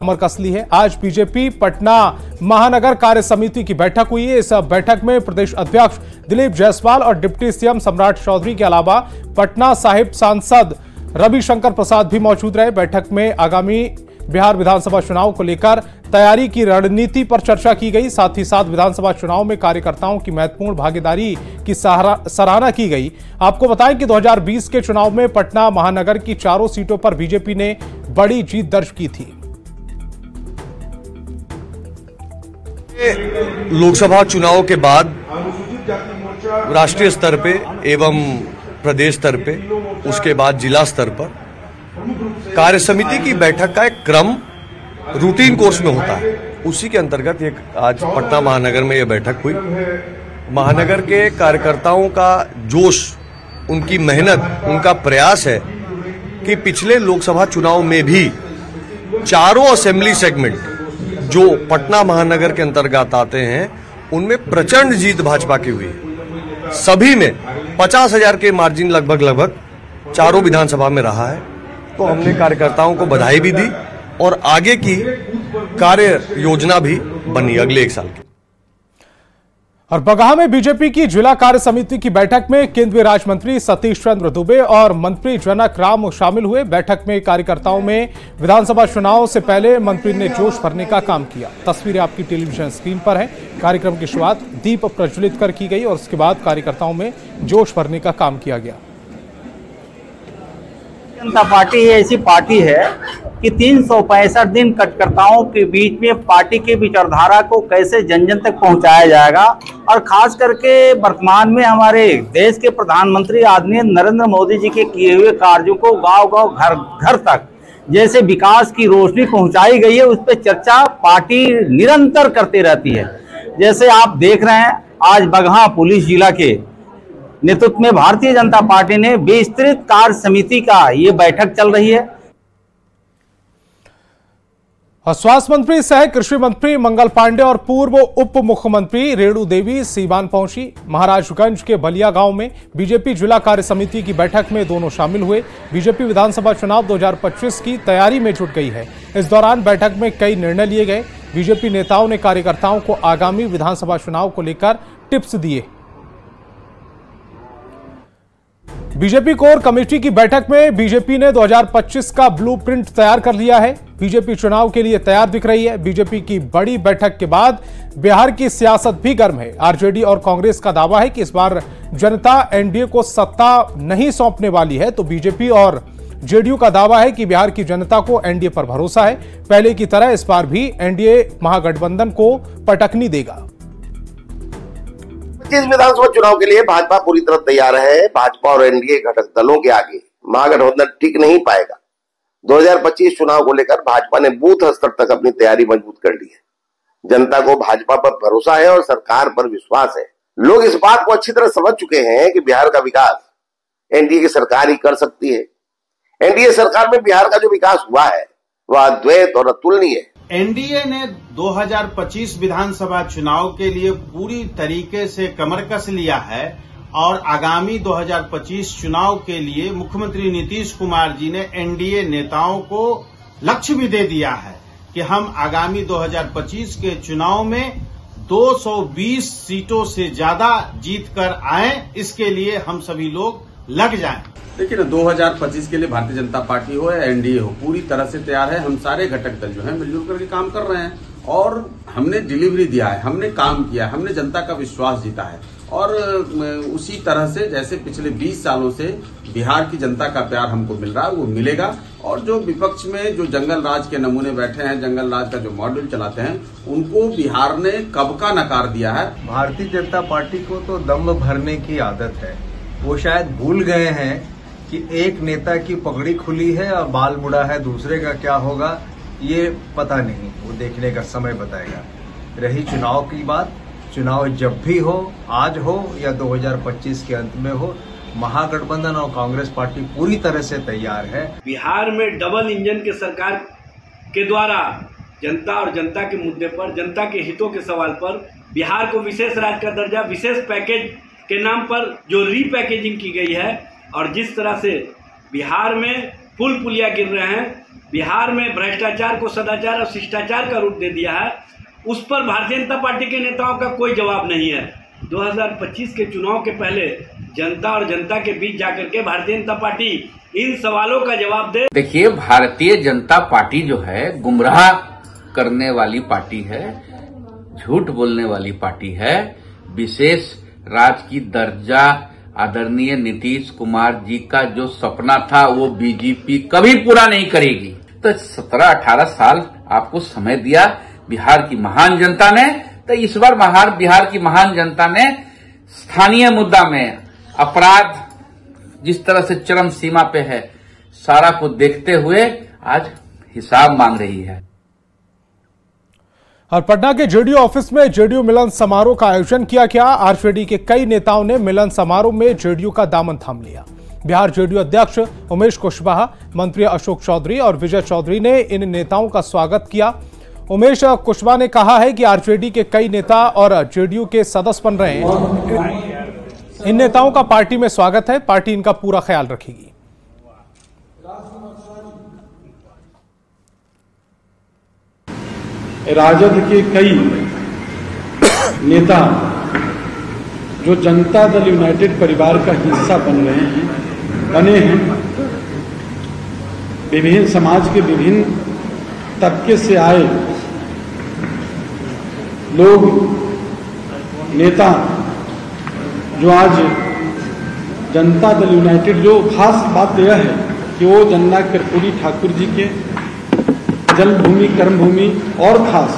कमर कस ली है। आज बीजेपी पटना महानगर कार्य समिति की बैठक हुई है। इस बैठक में प्रदेश अध्यक्ष दिलीप जायसवाल और डिप्टी सीएम सम्राट चौधरी के अलावा पटना साहिब सांसद रविशंकर प्रसाद भी मौजूद रहे। बैठक में आगामी बिहार विधानसभा चुनाव को लेकर तैयारी की रणनीति पर चर्चा की गई। साथ ही साथ विधानसभा चुनाव में कार्यकर्ताओं की महत्वपूर्ण भागीदारी की सराहना की गई। आपको बताएं कि 2020 के चुनाव में पटना महानगर की चारों सीटों पर बीजेपी ने बड़ी जीत दर्ज की थी। लोकसभा चुनाव के बाद राष्ट्रीय स्तर पे एवं प्रदेश स्तर पे, उसके बाद जिला स्तर पर कार्य समिति की बैठक का एक क्रम रूटीन कोर्स में होता है। उसी के अंतर्गत एक आज पटना महानगर में यह बैठक हुई। महानगर के कार्यकर्ताओं का जोश, उनकी मेहनत, उनका प्रयास है कि पिछले लोकसभा चुनाव में भी चारों असेंबली सेगमेंट जो पटना महानगर के अंतर्गत आते हैं उनमें प्रचंड जीत भाजपा की हुई। सभी में 50,000 के मार्जिन लगभग चारों विधानसभा में रहा है। तो हमने कार्यकर्ताओं को बधाई भी दी और आगे की कार्य योजना भी बनी अगले 1 साल की। और बगहा में बीजेपी की जिला कार्य समिति की बैठक में केंद्रीय राज्य मंत्री सतीश चंद्र दुबे और मंत्री जनक राम शामिल हुए। बैठक में कार्यकर्ताओं में विधानसभा चुनाव से पहले मंत्री ने जोश भरने का काम किया। तस्वीरें आपकी टेलीविजन स्क्रीन पर है। कार्यक्रम की शुरुआत दीप प्रज्वलित कर की गई और उसके बाद कार्यकर्ताओं में जोश भरने का काम किया गया। जनता पार्टी ऐसी पार्टी है कि 365 दिन कार्यकर्ताओं के बीच में पार्टी की विचारधारा को कैसे जन जन तक पहुंचाया जाएगा, और खास करके वर्तमान में हमारे देश के प्रधानमंत्री आदरणीय नरेंद्र मोदी जी के किए हुए कार्यों को गांव-गांव, घर-घर तक जैसे विकास की रोशनी पहुंचाई गई है, उस पर चर्चा पार्टी निरंतर करती रहती है। जैसे आप देख रहे हैं आज बगहा पुलिस जिला के नेतृत्व में भारतीय जनता पार्टी ने विस्तृत कार्य समिति का ये बैठक चल रही है। स्वास्थ्य मंत्री सह कृषि मंत्री मंगल पांडे और पूर्व उप मुख्यमंत्री रेणु देवी सीवान पहुंची। महाराजगंज के बलिया गांव में बीजेपी जिला कार्य समिति की बैठक में दोनों शामिल हुए। बीजेपी विधानसभा चुनाव 2025 की तैयारी में जुट गई है। इस दौरान बैठक में कई निर्णय लिए गए। बीजेपी नेताओं ने कार्यकर्ताओं को आगामी विधानसभा चुनाव को लेकर टिप्स दिए। बीजेपी कोर कमेटी की बैठक में बीजेपी ने 2025 का ब्लूप्रिंट तैयार कर लिया है। बीजेपी चुनाव के लिए तैयार दिख रही है। बीजेपी की बड़ी बैठक के बाद बिहार की सियासत भी गर्म है। आरजेडी और कांग्रेस का दावा है कि इस बार जनता एनडीए को सत्ता नहीं सौंपने वाली है, तो बीजेपी और जेडीयू का दावा है कि बिहार की जनता को एनडीए पर भरोसा है। पहले की तरह इस बार भी एनडीए महागठबंधन को पटकनी देगा। इस विधानसभा चुनाव के लिए भाजपा पूरी तरह तैयार है। भाजपा और एनडीए घटक दलों के आगे महागठबंधन टिक नहीं पाएगा। 2025 चुनाव को लेकर भाजपा ने बूथ स्तर तक अपनी तैयारी मजबूत कर ली है। जनता को भाजपा पर भरोसा है और सरकार पर विश्वास है। लोग इस बात को अच्छी तरह समझ चुके हैं कि बिहार का विकास एनडीए की सरकार ही कर सकती है। एनडीए सरकार में बिहार का जो विकास हुआ है वह अद्वैत और अतुलनीय है। एनडीए ने 2025 विधानसभा चुनाव के लिए पूरी तरीके से कमर कस लिया है और आगामी 2025 चुनाव के लिए मुख्यमंत्री नीतीश कुमार जी ने एनडीए नेताओं को लक्ष्य भी दे दिया है कि हम आगामी 2025 के चुनाव में 220 सीटों से ज्यादा जीत कर आए। इसके लिए हम सभी लोग लग जाएं। देखिए ना, 2025 के लिए भारतीय जनता पार्टी हो या एनडीए हो पूरी तरह से तैयार है। हम सारे घटक दल जो है मिलजुल करके काम कर रहे हैं और हमने डिलीवरी दिया है, हमने काम किया, हमने जनता का विश्वास जीता है। और उसी तरह से जैसे पिछले 20 सालों से बिहार की जनता का प्यार हमको मिल रहा है वो मिलेगा। और जो विपक्ष में जो जंगल राज के नमूने बैठे हैं, जंगल राज का जो मॉडल चलाते हैं, उनको बिहार ने कब का नकार दिया है। भारतीय जनता पार्टी को तो दम भरने की आदत है। वो शायद भूल गए हैं कि एक नेता की पगड़ी खुली है और बाल मुड़ा है, दूसरे का क्या होगा ये पता नहीं, वो देखने का समय बताएगा। रही चुनाव की बात, चुनाव जब भी हो, आज हो या 2025 के अंत में हो, महागठबंधन और कांग्रेस पार्टी पूरी तरह से तैयार है। बिहार में डबल इंजन के सरकार के द्वारा जनता और जनता के मुद्दे पर, जनता के हितों के सवाल पर बिहार को विशेष राज्य का दर्जा, विशेष पैकेज के नाम पर जो रीपैकेजिंग की गई है और जिस तरह से बिहार में पुल पुलिया गिर रहे हैं, बिहार में भ्रष्टाचार को सदाचार और शिष्टाचार का रूप दे दिया है, उस पर भारतीय जनता पार्टी के नेताओं का कोई जवाब नहीं है। 2025 के चुनाव के पहले जनता और जनता के बीच जाकर के भारतीय जनता पार्टी इन सवालों का जवाब दे। देखिए, भारतीय जनता पार्टी जो है गुमराह करने वाली पार्टी है, झूठ बोलने वाली पार्टी है। विशेष राज्य की दर्जा आदरणीय नीतीश कुमार जी का जो सपना था वो बीजेपी कभी पूरा नहीं करेगी। तो 17-18 साल आपको समय दिया बिहार की महान जनता ने, तो इस बार बिहार की महान जनता ने स्थानीय मुद्दा में अपराध जिस तरह से चरम सीमा पे है, सारा को देखते हुए आज हिसाब मांग रही है। और पटना के जेडीयू ऑफिस में जेडीयू मिलन समारोह का आयोजन किया गया। आरजेडी के कई नेताओं ने मिलन समारोह में जेडीयू का दामन थाम लिया। बिहार जेडीयू अध्यक्ष उमेश कुशवाहा, मंत्री अशोक चौधरी और विजय चौधरी ने इन नेताओं का स्वागत किया। उमेश कुशवाहा ने कहा है कि आरजेडी के कई नेता और जेडीयू के सदस्य बन रहे हैं। इन नेताओं का पार्टी में स्वागत है, पार्टी इनका पूरा ख्याल रखेगी। राजद के कई नेता जो जनता दल यूनाइटेड परिवार का हिस्सा बने हैं, विभिन्न समाज के विभिन्न तबके से आए लोग, नेता जो आज जनता दल यूनाइटेड, जो खास बात यह है कि वो जन्ना कर्पूरी ठाकुर जी के जन्मभूमि कर्मभूमि और खास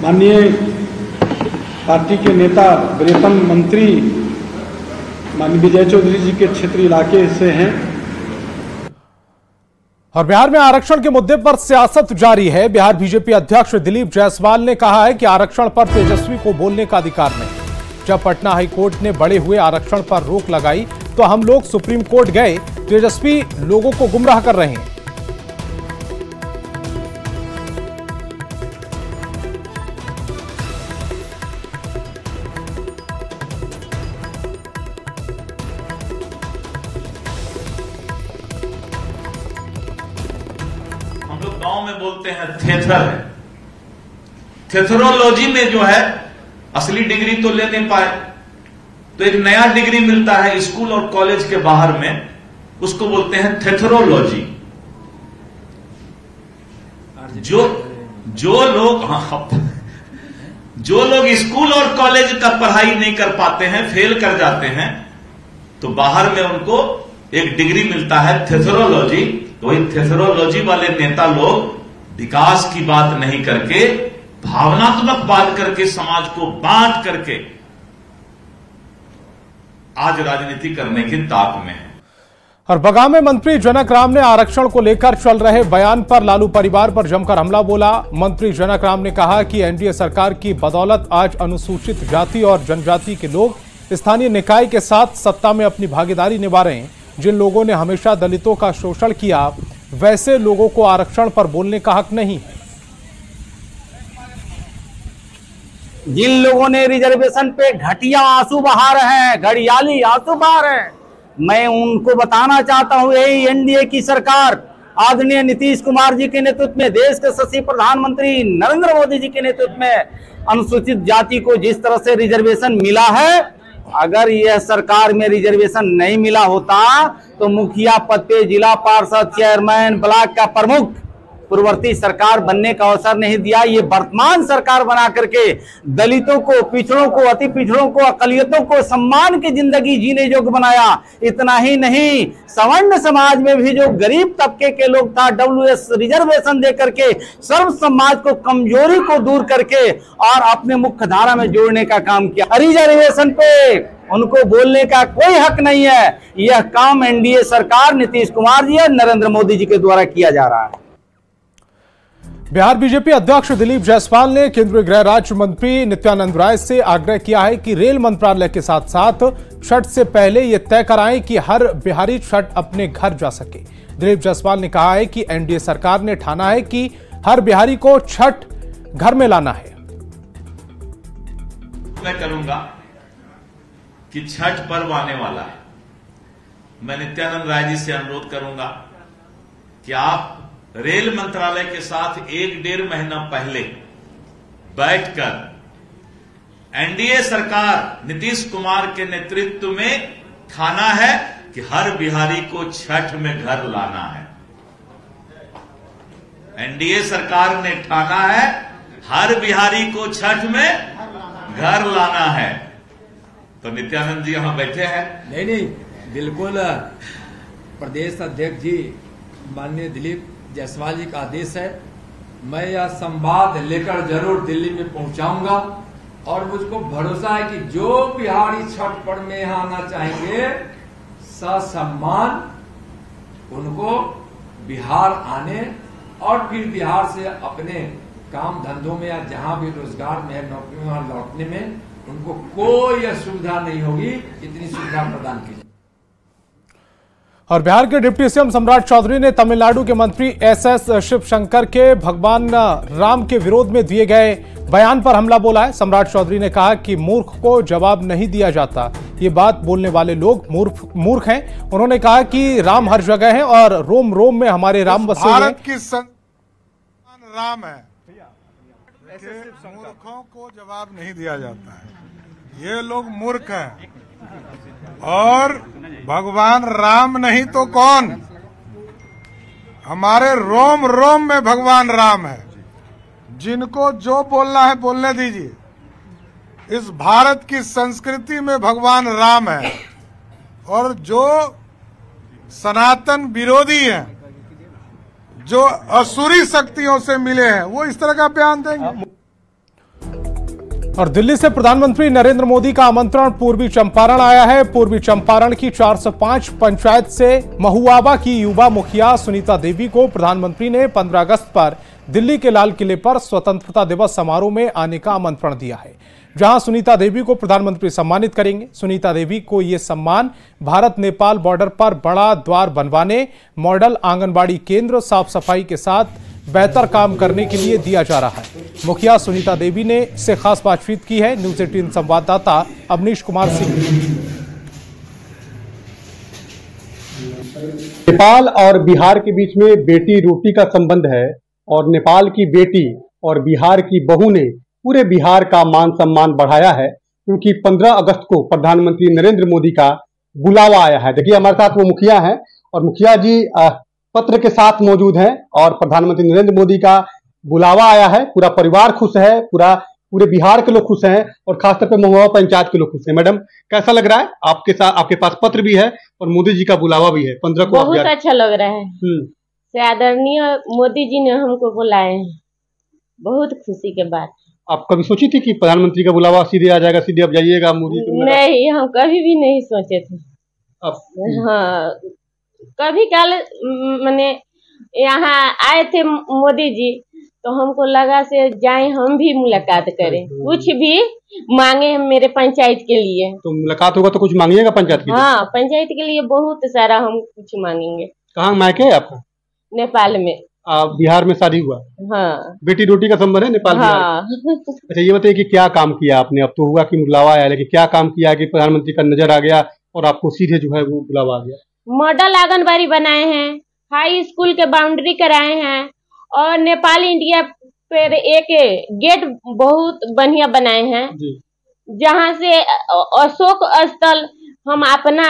माननीय पार्टी के नेता विलेपन मंत्री माननीय विजय चौधरी जी के क्षेत्र इलाके से हैं। और बिहार में आरक्षण के मुद्दे पर सियासत जारी है। बिहार बीजेपी अध्यक्ष दिलीप जायसवाल ने कहा है कि आरक्षण पर तेजस्वी को बोलने का अधिकार नहीं। जब पटना हाईकोर्ट ने बढ़े हुए आरक्षण पर रोक लगाई तो हम लोग सुप्रीम कोर्ट गए। तेजस्वी लोगों को गुमराह कर रहे हैं। गांव में बोलते हैं थेथर है, थेथरोलॉजी में जो है असली डिग्री तो ले नहीं पाए, तो एक नया डिग्री मिलता है स्कूल और कॉलेज के बाहर में, उसको बोलते हैं थेथरोलॉजी। जो लोग स्कूल और कॉलेज का पढ़ाई नहीं कर पाते हैं, फेल कर जाते हैं, तो बाहर में उनको एक डिग्री मिलता है थेथरोलॉजी। तो वही थेथरोलॉजी वाले नेता लोग विकास की बात नहीं करके भावनात्मक बात करके समाज को बांट करके आज राजनीति करने की ताक में है। और बगाम में मंत्री जनक राम ने आरक्षण को लेकर चल रहे बयान पर लालू परिवार पर जमकर हमला बोला। मंत्री जनक राम ने कहा कि एनडीए सरकार की बदौलत आज अनुसूचित जाति और जनजाति के लोग स्थानीय निकाय के साथ सत्ता में अपनी भागीदारी निभा रहे हैं। जिन लोगों ने हमेशा दलितों का शोषण किया, वैसे लोगों को आरक्षण पर बोलने का हक नहीं है। जिन लोगों ने रिजर्वेशन पे घटिया आंसू बहा रहे हैं, घड़ियाली आंसू बहा रहे हैं, मैं उनको बताना चाहता हूं, यही एनडीए की सरकार आदरणीय नीतीश कुमार जी के नेतृत्व में, देश के यशस्वी प्रधानमंत्री नरेंद्र मोदी जी के नेतृत्व में अनुसूचित जाति को जिस तरह से रिजर्वेशन मिला है, अगर यह सरकार में रिजर्वेशन नहीं मिला होता तो मुखिया पद पे, जिला पार्षद, चेयरमैन, ब्लॉक का प्रमुख पूर्ववर्ती सरकार बनने का अवसर नहीं दिया। ये वर्तमान सरकार बना करके दलितों को, पिछड़ों को, अति पिछड़ों को, अकलियतों को सम्मान की जिंदगी जीने योग्य बनाया। इतना ही नहीं, सवर्ण समाज में भी जो गरीब तबके के लोग था, WS रिजर्वेशन दे करके सर्व समाज को, कमजोरी को दूर करके और अपने मुख्य धारा में जोड़ने का काम किया। रिजर्वेशन पे उनको बोलने का कोई हक नहीं है। यह काम एनडीए सरकार, नीतीश कुमार जी और नरेंद्र मोदी जी के द्वारा किया जा रहा है। बिहार बीजेपी अध्यक्ष दिलीप जायसवाल ने केंद्रीय गृह राज्य मंत्री नित्यानंद राय से आग्रह किया है कि रेल मंत्रालय के साथ साथ छठ से पहले यह तय कराएं कि हर बिहारी छठ अपने घर जा सके। दिलीप जायसवाल ने कहा है कि एनडीए सरकार ने ठाना है कि हर बिहारी को छठ घर में लाना है। मैं करूंगा कि छठ पर्व आने वाला है, मैं नित्यानंद राय जी से अनुरोध करूंगा कि आप रेल मंत्रालय के साथ 1-1.5 महीना पहले बैठकर एनडीए सरकार नीतीश कुमार के नेतृत्व में ठाना है कि हर बिहारी को छठ में घर लाना है। एनडीए सरकार ने ठाना है हर बिहारी को छठ में घर लाना है। तो नित्यानंद जी यहां बैठे हैं। नहीं, बिल्कुल प्रदेश अध्यक्ष जी माननीय दिलीप जायसवाल जी का आदेश है। मैं यह संवाद लेकर जरूर दिल्ली में पहुंचाऊंगा और मुझको भरोसा है कि जो बिहारी छठ पर्व में यहाँ आना चाहेंगे ससम्मान उनको बिहार आने और फिर बिहार से अपने काम धंधों में या जहां भी रोजगार में है नौकरी में लौटने में उनको कोई असुविधा नहीं होगी। इतनी सुविधा प्रदान की। और बिहार के डिप्टी सीएम सम्राट चौधरी ने तमिलनाडु के मंत्री एसएस शिवशंकर के भगवान राम के विरोध में दिए गए बयान पर हमला बोला है। सम्राट चौधरी ने कहा कि मूर्ख को जवाब नहीं दिया जाता, ये बात बोलने वाले लोग मूर्ख हैं। उन्होंने कहा कि राम हर जगह है और रोम रोम में हमारे राम बसे हैं। भारत की राम है, मूर्खों को जवाब नहीं दिया जाता है। ये लोग मूर्ख हैं और भगवान राम नहीं तो कौन? हमारे रोम रोम में भगवान राम है। जिनको जो बोलना है बोलने दीजिए। इस भारत की संस्कृति में भगवान राम है और जो सनातन विरोधी हैं, जो असुरी शक्तियों से मिले हैं, वो इस तरह का बयान देंगे। और दिल्ली से प्रधानमंत्री नरेंद्र मोदी का आमंत्रण पूर्वी चंपारण आया है। पूर्वी चंपारण की 405 पंचायत से महुआबा की युवा मुखिया सुनीता देवी को प्रधानमंत्री ने 15 अगस्त पर दिल्ली के लाल किले पर स्वतंत्रता दिवस समारोह में आने का आमंत्रण दिया है, जहां सुनीता देवी को प्रधानमंत्री सम्मानित करेंगे। सुनीता देवी को यह सम्मान भारत नेपाल बॉर्डर पर बड़ा द्वार बनवाने, मॉडल आंगनबाड़ी केंद्र, साफ सफाई के साथ बेहतर काम करने के लिए दिया जा रहा है। मुखिया सुनीता देवी ने से खास बातचीत की है न्यूज 18 संवाददाता अवनीश कुमार सिंह। नेपाल और बिहार के बीच में बेटी रोटी का संबंध है और नेपाल की बेटी और बिहार की बहू ने पूरे बिहार का मान सम्मान बढ़ाया है, क्योंकि 15 अगस्त को प्रधानमंत्री नरेंद्र मोदी का बुलावा आया है। देखिए हमारे साथ वो मुखिया हैं और मुखिया जी पत्र के साथ मौजूद हैं और प्रधानमंत्री नरेंद्र मोदी का बुलावा आया है। पूरा परिवार खुश है, पूरे बिहार के लोग खुश हैं और खासतौर पर महुआ पंचायत के लोग खुश हैं। मैडम कैसा लग रहा है? आपके साथ आपके पास पत्र भी है और मोदी जी का बुलावा भी है 15 को। बहुत अच्छा लग रहा है। से आदरणीय मोदी जी ने हमको बुलाए हैं, बहुत खुशी के बात। आप कभी सोची थी कि प्रधानमंत्री का बुलावा सीधे आ जाएगा, सीधे अब जाइएगा मोदी? नहीं, हम कभी भी नहीं सोचे थे। हाँ, कभी काल मैंने यहाँ आए थे मोदी जी, तो हमको लगा से जाए हम भी मुलाकात करें, कुछ भी मांगे मेरे पंचायत के लिए। तो मुलाकात होगा तो कुछ मांगिएगा पंचायत के लिए? हाँ, पंचायत के लिए बहुत सारा हम कुछ मांगेंगे। कहाँ मायके है आपका? नेपाल में। बिहार में शादी हुआ? हाँ। बेटी रोटी का संबंध है नेपाल? हाँ। अच्छा ये बताइए कि क्या काम किया आपने? अब तो हुआ कि बुलावा आया, लेकिन क्या काम किया कि प्रधानमंत्री का नजर आ गया और आपको सीधे जो है वो बुलावा आ गया? मॉडल आंगनबाड़ी बनाए हैं, हाई स्कूल के बाउंड्री कराए हैं और नेपाल इंडिया पर एक गेट बहुत बढ़िया बनाए हैं, जहां से अशोक स्थल हम अपना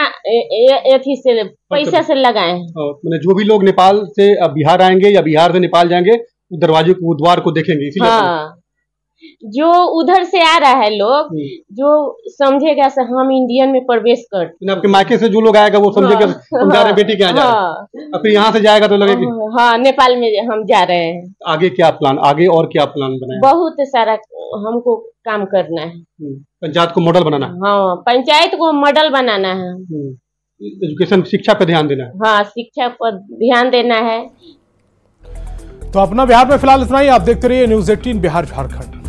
एथी से पैसा से लगाए हैं। मैंने जो भी लोग नेपाल से बिहार आएंगे या बिहार से नेपाल जाएंगे दरवाजे को, द्वार को देखेंगे इसीलिए। हाँ, जो उधर से आ रहा है लोग जो समझेगा से हम इंडियन में प्रवेश कर। आपके मायके से जो लोग आएगा वो समझेगा हम जा रहे हैं बेटी के यहाँ जा रहे हैं। फिर यहाँ से जाएगा तो लगेगा हाँ नेपाल में हम जा रहे हैं। आगे क्या प्लान, आगे और क्या प्लान बनाए? बहुत सारा हमको काम करना है। पंचायत को मॉडल बनाना है। हाँ, पंचायत को मॉडल बनाना है। एजुकेशन, शिक्षा पे ध्यान देना है। हाँ, शिक्षा पर ध्यान देना है। तो अपना बिहार में फिलहाल इतना ही। आप देखते रहिए न्यूज 18 बिहार झारखंड।